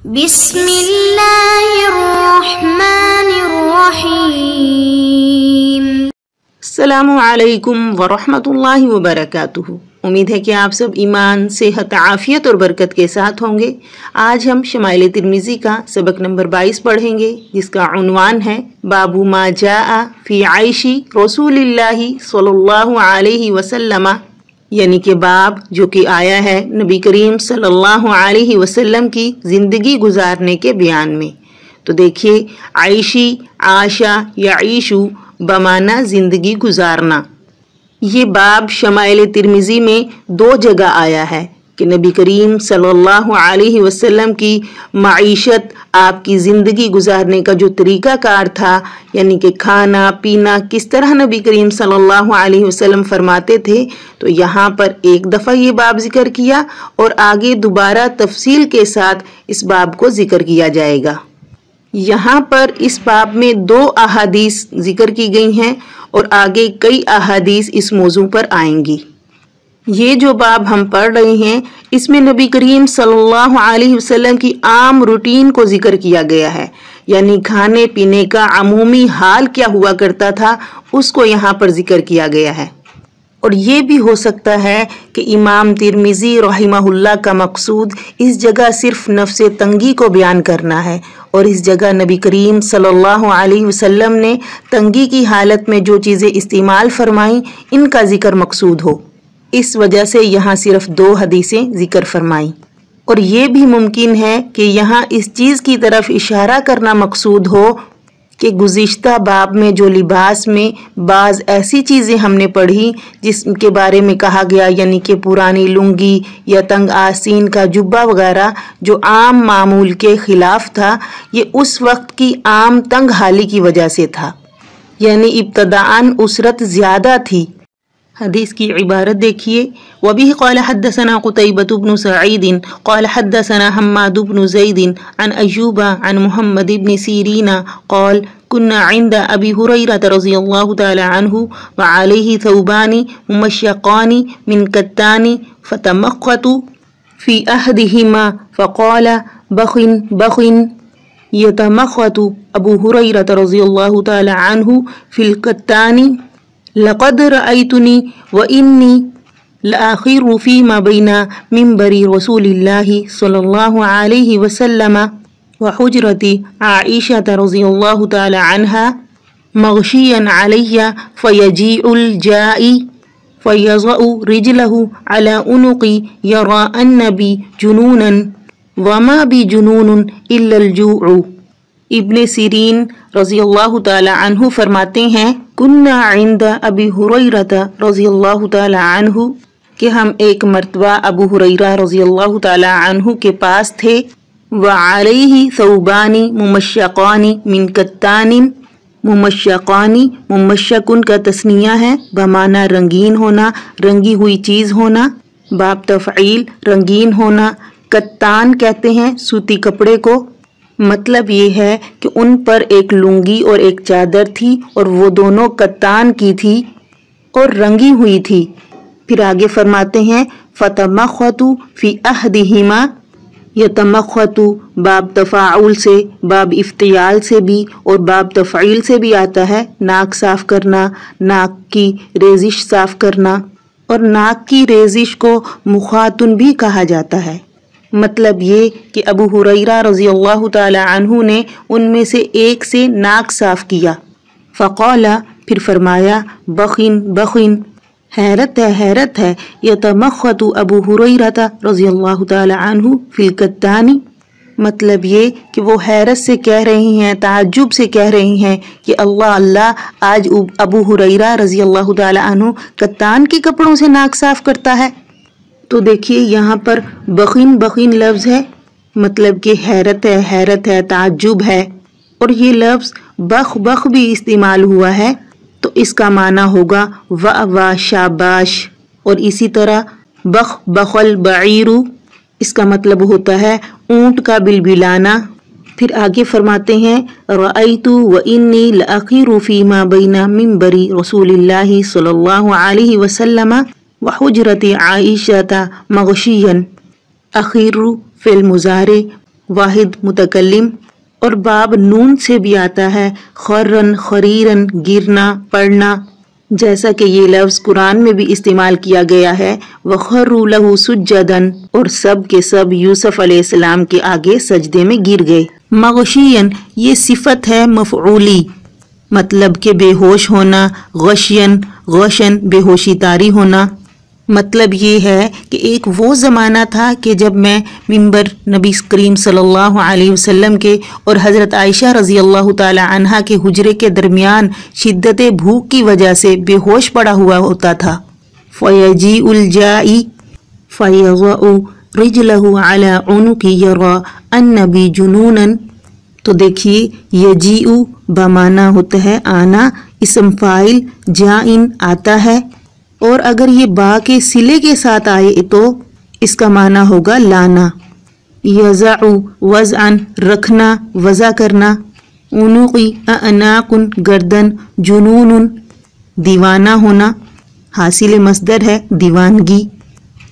بسم اللہ الرحمن الرحیم۔ السلام علیکم ورحمۃ اللہ وبرکاتہ۔ امید ہے کہ آپ سب ایمان، صحت، عافیت اور برکت کے ساتھ ہوں گے۔ آج ہم شمائل ترمذی کا سبق نمبر 22 پڑھیں گے، جس کا عنوان ہے باب ما جاء فی عیش رسول اللہ صلی اللہ علیہ وسلم، یعنی کہ باب جو کہ آیا ہے نبی کریم صلی اللہ علیہ وسلم کی زندگی گزارنے کے بیان میں۔ تو دیکھیے، عیشی، عاشا یا عیشو بمعنی زندگی گزارنا، یہ باب شمائل ترمذی میں 2 جگہ آیا ہے کہ نبی کریم صلی اللہ علیہ وسلم کی معیشت، آپ کی زندگی گزارنے کا جو طریقہ کار تھا، یعنی کہ کھانا پینا کس طرح نبی کریم صلی اللہ علیہ وسلم فرماتے تھے، تو یہاں پر ایک دفعہ یہ باب ذکر کیا اور آگے دوبارہ تفصیل کے ساتھ اس باب کو ذکر کیا جائے گا۔ یہاں پر اس باب میں 2 احادیث ذکر کی گئی ہیں اور آگے کئی احادیث اس موضوع پر آئیں گی۔ یہ جو باب ہم پڑھ رہے ہیں، اس میں نبی کریم صلی اللہ علیہ وسلم کی عام روٹین کو ذکر کیا گیا ہے، یعنی کھانے پینے کا عمومی حال کیا ہوا کرتا تھا، اس کو یہاں پر ذکر کیا گیا ہے۔ اور یہ بھی ہو سکتا ہے کہ امام ترمذی رحمہ اللہ کا مقصود اس جگہ صرف نفس تنگی کو بیان کرنا ہے، اور اس جگہ نبی کریم صلی اللہ علیہ وسلم نے تنگی کی حالت میں جو چیزیں استعمال فرمائیں ان کا ذکر مقصود ہو، اس وجہ سے یہاں صرف 2 حدیثیں ذکر فرمائیں۔ اور یہ بھی ممکن ہے کہ یہاں اس چیز کی طرف اشارہ کرنا مقصود ہو کہ گزشتہ باب میں جو لباس میں بعض ایسی چیزیں ہم نے پڑھی جس کے بارے میں کہا گیا، یعنی کہ پرانی لنگی یا تنگ آستین کا جبہ وغیرہ جو عام معمول کے خلاف تھا، یہ اس وقت کی عام تنگ حالی کی وجہ سے تھا، یعنی ابتداءً اسرت زیادہ تھی۔ حدیث کی عبارت دیکھیے، وبه قال حدثنا قتيبة بن سعيد قال حدثنا حماد بن زيد عن أيوب عن محمد بن سيرين قال كنا عند أبي هريرة رضي الله تعالى عنه وعليه ثوبان ممشقان من كتان فتمخت في أحدهما فقال بخ بخ يتمخت أبو هريرة رضي الله تعالى عنه في الكتان لقد رأيتني وإني لآخر فيما بين منبر رسول الله صلى الله عليه وسلم وحجرة عائشة رضي الله تعالى عنها مغشيا علي فيجيء الجائي فيضع رجله على عنقي يرى أن بي جنونا وما بي جنون إلا الجوع۔ ابن سیرین رضی اللہ تعالی عنہ فرماتے ہیں، کنا عند ابی ہریرہ رضی اللہ تعالی عنہ، کہ ہم ایک مرتبہ ابو ہریرہ رضی اللہ تعالی عنہ کے پاس تھے، وعلیہ ثوبان ممشقان من کتان، ممشقان ممشقن کا تثنیہ ہے بمعنی رنگین ہونا، رنگی ہوئی چیز ہونا، باب تفعیل رنگین ہونا۔ کتان کہتے ہیں سوتی کپڑے کو، مطلب یہ ہے کہ ان پر ایک لنگی اور ایک چادر تھی اور وہ دونوں کتان کی تھی اور رنگی ہوئی تھی۔ پھر آگے فرماتے ہیں فتمخت فی احدہما، یتمخت باب تفاعل سے، باب افتعال سے بھی اور باب تفعیل سے بھی آتا ہے، ناک صاف کرنا، ناک کی ریزش صاف کرنا، اور ناک کی ریزش کو مخاطن بھی کہا جاتا ہے۔ مطلب یہ کہ ابو ہریرہ رضی اللہ تعالی عنہ نے ان میں سے ایک سے ناک صاف کیا۔ فقال، پھر فرمایا، بخن بخن، حیرت ہے حیرت ہے، یتمخت ابو ہریرہ رضی اللہ تعالی عنہ فی الکتان، مطلب یہ کہ وہ حیرت سے کہہ رہی ہیں، تعجب سے کہہ رہی ہیں کہ اللہ اللہ، آج ابو ہریرہ رضی اللہ تعالی عنہ کتان کے کپڑوں سے ناک صاف کرتا ہے۔ تو دیکھیے یہاں پر بخین بخین لفظ ہے، مطلب کہ حیرت ہے، تعجب ہے، اور یہ لفظ بخ بخ بھی استعمال ہوا ہے، تو اس کا معنی ہوگا واہ شاباش، اور اسی طرح بخ بخل بعیرو، اس کا مطلب ہوتا ہے اونٹ کا بلبلانا۔ پھر آگے فرماتے ہیں رأیت وإنی لأخیر فیما بین منبر رسول اللہ صلی اللہ علیہ وسلم وحجرت عائشہ مغشیا، اخیر فعل مضارع واحد متکلم، اور باب نون سے بھی آتا ہے خرن خریرن گرنا پڑنا، جیسا کہ یہ لفظ قرآن میں بھی استعمال کیا گیا ہے وَخَرُّوا لَهُ سُجَّدًا، اور سب کے سب یوسف علیہ السلام کے آگے سجدے میں گر گئے۔ مغشین یہ صفت ہے مفعولی، مطلب کہ بے ہوش ہونا، غشین غشن بے ہوشی طاری ہونا۔ مطلب یہ ہے کہ ایک وہ زمانہ تھا کہ جب میں منبر نبی کریم صلی اللہ علیہ وسلم کے اور حضرت عائشہ رضی اللہ تعالی عنہا کے حجرے کے درمیان شدت بھوک کی وجہ سے بے ہوش پڑا ہوا ہوتا تھا۔ فَيَجِيءُ الْجَائِ فَيَضَعُ رِجْلَهُ عَلَى عُنُقِ يَرَى أَنَّ بِي جُنُونًا، تو دیکھیے یجیء بمعنی ہوتا ہے آنا، اسم فاعل، جائن آتا ہے، اور اگر یہ با کے صلے کے ساتھ آئے تو اس کا معنی ہوگا لانا۔ یضع وضعن رکھنا وضع کرنا، عنقی اعناقن گردن، جنون دیوانہ ہونا، حاصل مصدر ہے دیوانگی،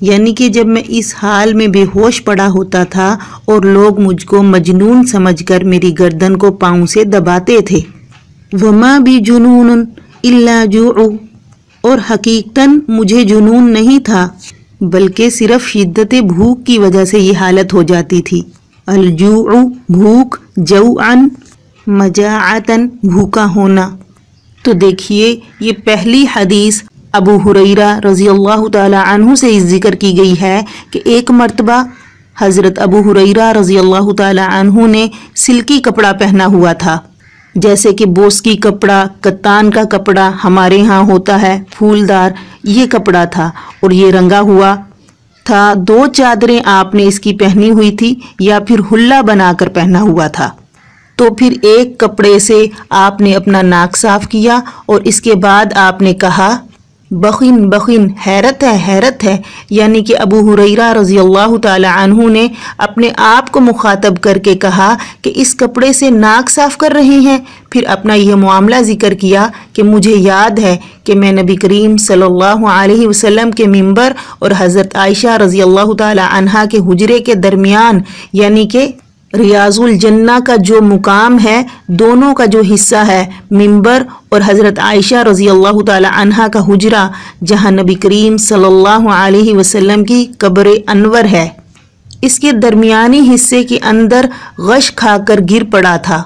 یعنی کہ جب میں اس حال میں بے ہوش پڑا ہوتا تھا اور لوگ مجھ کو مجنون سمجھ کر میری گردن کو پاؤں سے دباتے تھے۔ وما بی جنون الا جوع، اور حقیقتاً مجھے جنون نہیں تھا بلکہ صرف شدت بھوک کی وجہ سے یہ حالت ہو جاتی تھی۔ الجوع بھوک، جوعن مجاعتن بھوکا ہونا۔ تو دیکھیے یہ پہلی حدیث ابو ہریرہ رضی اللہ تعالی عنہ سے ذکر کی گئی ہے کہ ایک مرتبہ حضرت ابو ہریرہ رضی اللہ تعالی عنہ نے سلکی کپڑا پہنا ہوا تھا، جیسے کہ بوسکی کپڑا، کتان کا کپڑا ہمارے ہاں ہوتا ہے پھولدار، یہ کپڑا تھا اور یہ رنگا ہوا تھا۔ 2 چادریں آپ نے اس کی پہنی ہوئی تھی یا پھر حلہ بنا کر پہنا ہوا تھا۔ تو پھر ایک کپڑے سے آپ نے اپنا ناک صاف کیا اور اس کے بعد آپ نے کہا بخن بخن، حیرت ہے حیرت ہے، یعنی کہ ابو ہریرہ رضی اللہ تعالی عنہ نے اپنے آپ کو مخاطب کر کے کہا کہ اس کپڑے سے ناک صاف کر رہے ہیں۔ پھر اپنا یہ معاملہ ذکر کیا کہ مجھے یاد ہے کہ میں نبی کریم صلی اللہ علیہ وسلم کے منبر اور حضرت عائشہ رضی اللہ تعالی عنہا کے حجرے کے درمیان، یعنی کہ ریاض الجنہ کا جو مقام ہے، دونوں کا جو حصہ ہے منبر اور حضرت عائشہ رضی اللہ تعالی عنہا کا حجرہ، جہاں نبی کریم صلی اللہ علیہ وسلم کی قبر انور ہے، اس کے درمیانی حصے کے اندر غش کھا کر گر پڑا تھا۔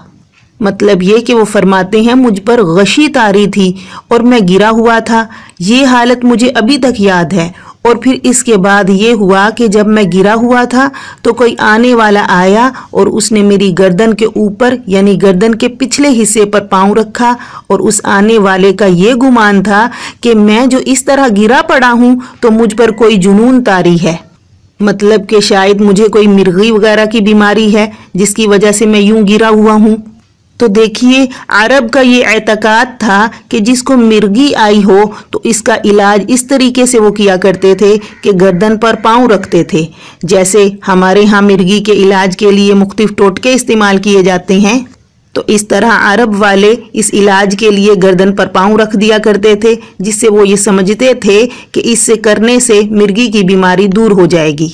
مطلب یہ کہ وہ فرماتے ہیں مجھ پر غشی طاری تھی اور میں گرا ہوا تھا، یہ حالت مجھے ابھی تک یاد ہے۔ اور پھر اس کے بعد یہ ہوا کہ جب میں گرا ہوا تھا تو کوئی آنے والا آیا اور اس نے میری گردن کے اوپر یعنی گردن کے پچھلے حصے پر پاؤں رکھا، اور اس آنے والے کا یہ گمان تھا کہ میں جو اس طرح گرا پڑا ہوں تو مجھ پر کوئی جنون طاری ہے، مطلب کہ شاید مجھے کوئی مرغی وغیرہ کی بیماری ہے جس کی وجہ سے میں یوں گرا ہوا ہوں۔ تو دیکھیے عرب کا یہ اعتقاد تھا کہ جس کو مرگی آئی ہو تو اس کا علاج اس طریقے سے وہ کیا کرتے تھے کہ گردن پر پاؤں رکھتے تھے، جیسے ہمارے ہاں مرگی کے علاج کے لیے مختلف ٹوٹکے استعمال کیے جاتے ہیں، تو اس طرح عرب والے اس علاج کے لیے گردن پر پاؤں رکھ دیا کرتے تھے، جس سے وہ یہ سمجھتے تھے کہ اس سے کرنے سے مرگی کی بیماری دور ہو جائے گی۔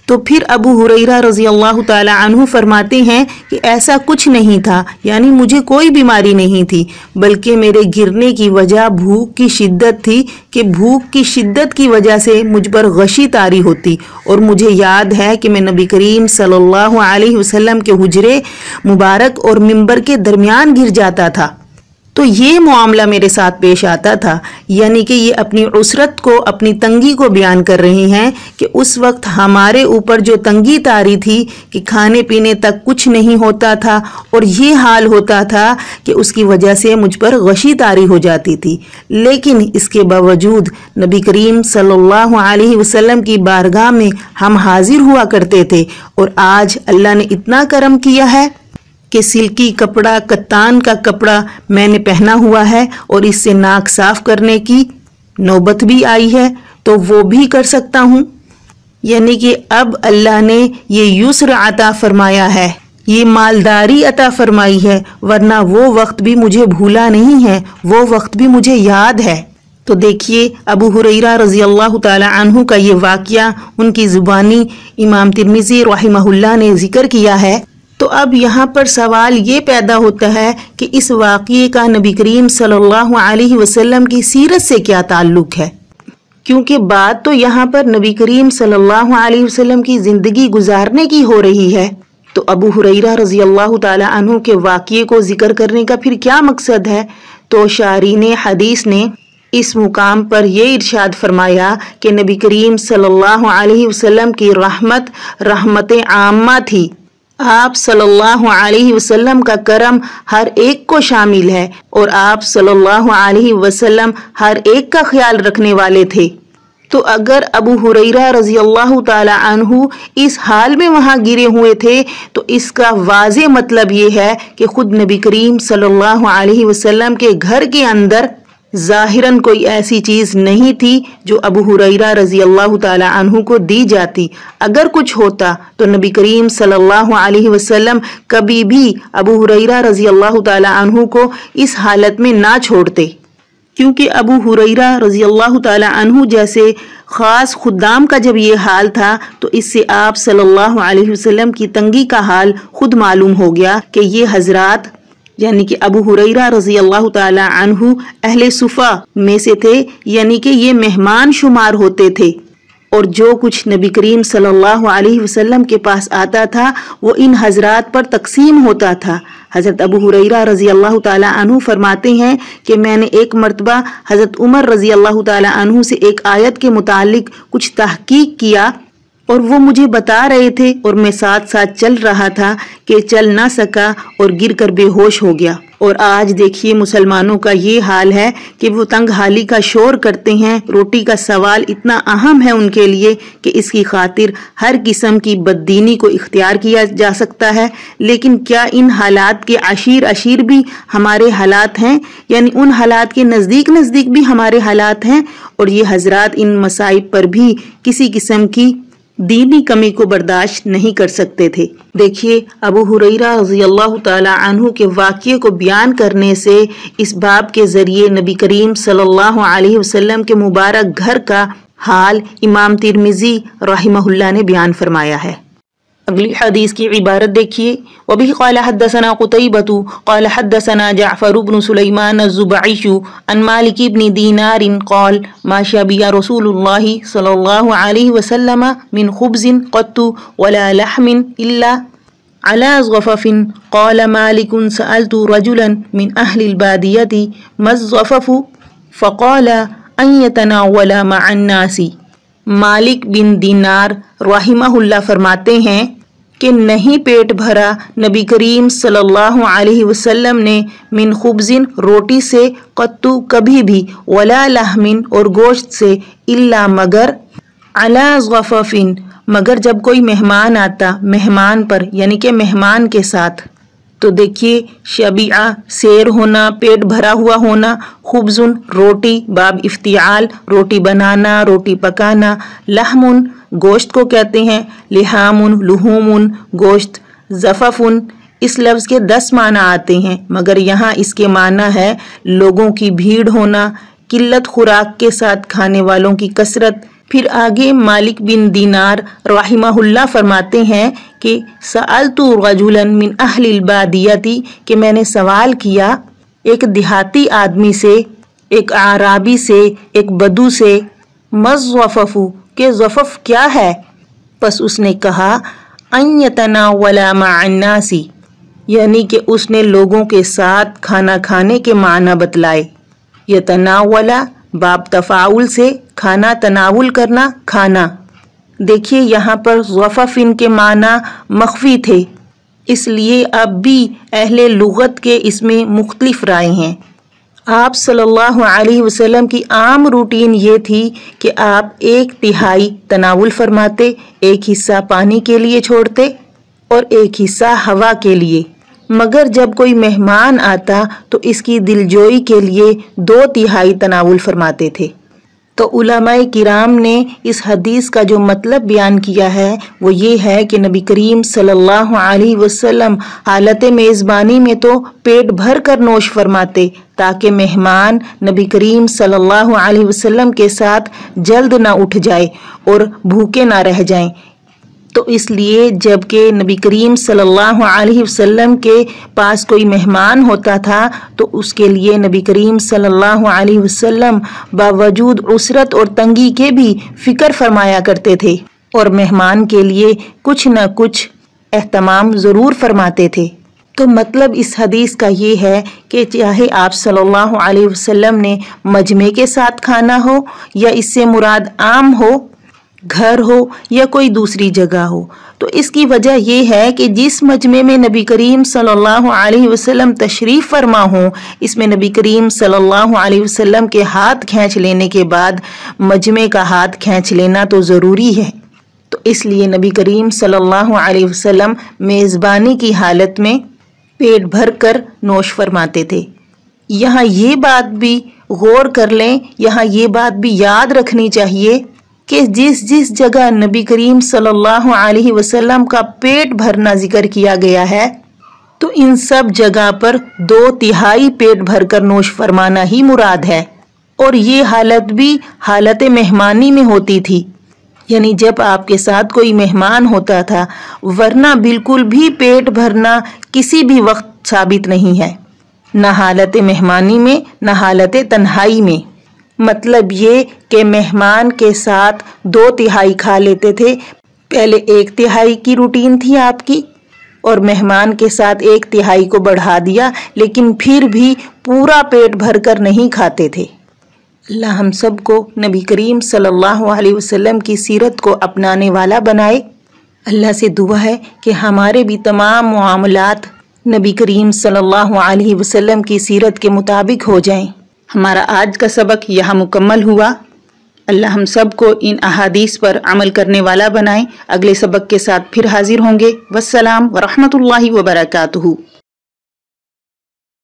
تو پھر ابو ہریرہ رضی اللہ تعالی عنہ فرماتے ہیں کہ ایسا کچھ نہیں تھا، یعنی مجھے کوئی بیماری نہیں تھی، بلکہ میرے گرنے کی وجہ بھوک کی شدت تھی کہ بھوک کی شدت کی وجہ سے مجھ پر غشی طاری ہوتی، اور مجھے یاد ہے کہ میں نبی کریم صلی اللہ علیہ وسلم کے حجرے مبارک اور منبر کے درمیان گر جاتا تھا۔ تو یہ معاملہ میرے ساتھ پیش آتا تھا، یعنی کہ یہ اپنی عسرت کو، اپنی تنگی کو بیان کر رہے ہیں کہ اس وقت ہمارے اوپر جو تنگی طاری تھی کہ کھانے پینے تک کچھ نہیں ہوتا تھا، اور یہ حال ہوتا تھا کہ اس کی وجہ سے مجھ پر غشی طاری ہو جاتی تھی، لیکن اس کے باوجود نبی کریم صلی اللہ علیہ وسلم کی بارگاہ میں ہم حاضر ہوا کرتے تھے، اور آج اللہ نے اتنا کرم کیا ہے کہ سلکی کپڑا، کتان کا کپڑا میں نے پہنا ہوا ہے اور اس سے ناک صاف کرنے کی نوبت بھی آئی ہے تو وہ بھی کر سکتا ہوں، یعنی کہ اب اللہ نے یہ یسر عطا فرمایا ہے، یہ مالداری عطا فرمائی ہے، ورنہ وہ وقت بھی مجھے بھولا نہیں ہے، وہ وقت بھی مجھے یاد ہے۔ تو دیکھیے ابو ہریرہ رضی اللہ تعالی عنہ کا یہ واقعہ ان کی زبانی امام ترمذی رحمہ اللہ نے ذکر کیا ہے۔ تو اب یہاں پر سوال یہ پیدا ہوتا ہے کہ اس واقعے کا نبی کریم صلی اللہ علیہ وسلم کی سیرت سے کیا تعلق ہے، کیونکہ بات تو یہاں پر نبی کریم صلی اللہ علیہ وسلم کی زندگی گزارنے کی ہو رہی ہے۔ تو ابو ہریرہ رضی اللہ تعالی عنہ کے واقعے کو ذکر کرنے کا پھر کیا مقصد ہے؟ تو شارحین حدیث نے اس مقام پر یہ ارشاد فرمایا کہ نبی کریم صلی اللہ علیہ وسلم کی رحمت عامہ تھی۔ آپ صلی اللہ علیہ وسلم کا کرم ہر ایک کو شامل ہے اور آپ صلی اللہ علیہ وسلم ہر ایک کا خیال رکھنے والے تھے۔ تو اگر ابو ہریرہ رضی اللہ تعالی عنہ اس حال میں وہاں گرے ہوئے تھے تو اس کا واضح مطلب یہ ہے کہ خود نبی کریم صلی اللہ علیہ وسلم کے گھر کے اندر ظاہراً کوئی ایسی چیز نہیں تھی جو ابو ہریرہ رضی اللہ تعالی عنہ کو دی جاتی۔ اگر کچھ ہوتا تو نبی کریم صلی اللہ علیہ وسلم کبھی بھی ابو ہریرہ رضی اللہ تعالی عنہ کو اس حالت میں نہ چھوڑتے، کیونکہ ابو ہریرہ رضی اللہ تعالی عنہ جیسے خاص خدام کا جب یہ حال تھا تو اس سے آپ صلی اللہ علیہ وسلم کی تنگی کا حال خود معلوم ہو گیا کہ یہ حضرات یعنی کہ ابو ہریرہ رضی اللہ تعالی عنہ اہل صفہ میں سے تھے، یعنی کہ یہ مہمان شمار ہوتے تھے، اور جو کچھ نبی کریم صلی اللہ علیہ وسلم کے پاس آتا تھا وہ ان حضرات پر تقسیم ہوتا تھا۔ حضرت ابو ہریرہ رضی اللہ تعالی عنہ فرماتے ہیں کہ میں نے ایک مرتبہ حضرت عمر رضی اللہ تعالی عنہ سے ایک آیت کے متعلق کچھ تحقیق کیا اور وہ مجھے بتا رہے تھے اور میں ساتھ ساتھ چل رہا تھا کہ چل نہ سکا اور گر کر بے ہوش ہو گیا۔ اور آج دیکھیے مسلمانوں کا یہ حال ہے کہ وہ تنگ حالی کا شور کرتے ہیں، روٹی کا سوال اتنا اہم ہے ان کے لیے کہ اس کی خاطر ہر قسم کی بددینی کو اختیار کیا جا سکتا ہے، لیکن کیا ان حالات کے عشیر بھی ہمارے حالات ہیں؟ یعنی ان حالات کے نزدیک بھی ہمارے حالات ہیں، اور یہ حضرات ان مصائب پر بھی کسی قسم کی دینی کمی کو برداشت نہیں کر سکتے تھے۔ دیکھیے ابو ہریرہ رضی اللہ تعالی عنہ کے واقعے کو بیان کرنے سے اس باب کے ذریعے نبی کریم صلی اللہ علیہ وسلم کے مبارک گھر کا حال امام ترمذی رحمہ اللہ نے بیان فرمایا ہے۔ اگلی حدیث کی عبارت دیکھیے، وبه قال حدثنا قتيبة قال حدثنا جعفر بن سليمان الزبعي عن مالك بن دينار قال ما شبع رسول الله صلى الله عليه وسلم من خبز قط ولا لحم إلا على ضفف قال مالك سألت رجلا من أهل البادية ما الضفف فقال أن يتناول مع الناس۔ مالک بن دینار رحمہ اللہ فرماتے ہیں کہ نہیں پیٹ بھرا نبی کریم صلی اللہ علیہ وسلم نے من خبزن روٹی سے قطو کبھی بھی ولا لحمن اور گوشت سے الا مگر علی ضففن مگر جب کوئی مہمان آتا مہمان پر یعنی کہ مہمان کے ساتھ۔ تو دیکھیے شبیعہ سیر ہونا، پیٹ بھرا ہوا ہونا، خبزن روٹی باب افتعال روٹی بنانا روٹی پکانا، لحمن گوشت کو کہتے ہیں، لحامن لحومن گوشت، ضففن اس لفظ کے 10 معنی آتے ہیں مگر یہاں اس کے معنی ہے لوگوں کی بھیڑ ہونا، قلت خوراک کے ساتھ کھانے والوں کی کثرت۔ پھر آگے مالک بن دینار رحمہ اللہ فرماتے ہیں کہ سألت رجلا من اہل البادیتی کہ میں نے سوال کیا ایک دیہاتی آدمی سے، ایک اعرابی سے، ایک بدو سے، مضفف کہ ضفف کیا ہے؟ پس اس نے کہا ان یتناول مع الناس یعنی کہ اس نے لوگوں کے ساتھ کھانا کھانے کے معنی بتلائے۔ یتناول باب تفاعل سے کھانا تناول کرنا کھانا۔ دیکھیے یہاں پر ضفف ان کے معنی مخفی تھے، اس لیے اب بھی اہل لغت کے اس میں مختلف رائے ہیں۔ آپ صلی اللہ علیہ وسلم کی عام روٹین یہ تھی کہ آپ 1/3 تناول فرماتے، ایک حصہ پانی کے لیے چھوڑتے اور ایک حصہ ہوا کے لیے، مگر جب کوئی مہمان آتا تو اس کی دلجوئی کے لیے 2/3 تناول فرماتے تھے۔ تو علماء کرام نے اس حدیث کا جو مطلب بیان کیا ہے وہ یہ ہے کہ نبی کریم صلی اللہ علیہ وسلم حالت میزبانی میں تو پیٹ بھر کر نوش فرماتے تاکہ مہمان نبی کریم صلی اللہ علیہ وسلم کے ساتھ جلد نہ اٹھ جائے اور بھوکے نہ رہ جائیں۔ تو اس لیے جب کہ نبی کریم صلی اللہ علیہ وسلم کے پاس کوئی مہمان ہوتا تھا تو اس کے لیے نبی کریم صلی اللہ علیہ وسلم باوجود عسرت اور تنگی کے بھی فکر فرمایا کرتے تھے اور مہمان کے لیے کچھ نہ کچھ اہتمام ضرور فرماتے تھے۔ تو مطلب اس حدیث کا یہ ہے کہ چاہے آپ صلی اللہ علیہ وسلم نے مجمع کے ساتھ کھانا ہو یا اس سے مراد عام ہو، گھر ہو یا کوئی دوسری جگہ ہو، تو اس کی وجہ یہ ہے کہ جس مجمع میں نبی کریم صلی اللہ علیہ وسلم تشریف فرما ہوں، اس میں نبی کریم صلی اللہ علیہ وسلم کے ہاتھ کھینچ لینے کے بعد مجمع کا ہاتھ کھینچ لینا تو ضروری ہے۔ تو اس لیے نبی کریم صلی اللہ علیہ وسلم میزبانی کی حالت میں پیٹ بھر کر نوش فرماتے تھے۔ یہاں یہ بات بھی غور کر لیں، یہاں یہ بات بھی یاد رکھنی چاہیے کہ جس جگہ نبی کریم صلی اللہ علیہ وسلم کا پیٹ بھرنا ذکر کیا گیا ہے تو ان سب جگہ پر 2/3 پیٹ بھر کر نوش فرمانا ہی مراد ہے، اور یہ حالت بھی حالت مہمانی میں ہوتی تھی، یعنی جب آپ کے ساتھ کوئی مہمان ہوتا تھا، ورنہ بالکل بھی پیٹ بھرنا کسی بھی وقت ثابت نہیں ہے، نہ حالت مہمانی میں نہ حالت تنہائی میں۔ مطلب یہ کہ مہمان کے ساتھ 2/3 کھا لیتے تھے، پہلے 1/3 کی روٹین تھی آپ کی اور مہمان کے ساتھ 1/3 کو بڑھا دیا، لیکن پھر بھی پورا پیٹ بھر کر نہیں کھاتے تھے۔ اللہ ہم سب کو نبی کریم صلی اللہ علیہ وسلم کی سیرت کو اپنانے والا بنائے۔ اللہ سے دعا ہے کہ ہمارے بھی تمام معاملات نبی کریم صلی اللہ علیہ وسلم کی سیرت کے مطابق ہو جائیں۔ ہمارا آج کا سبق یہاں مکمل ہوا۔ اللہ ہم سب کو ان احادیث پر عمل کرنے والا بنائے۔ اگلے سبق کے ساتھ پھر حاضر ہوں گے۔ والسلام ورحمۃ اللہ وبرکاتہ۔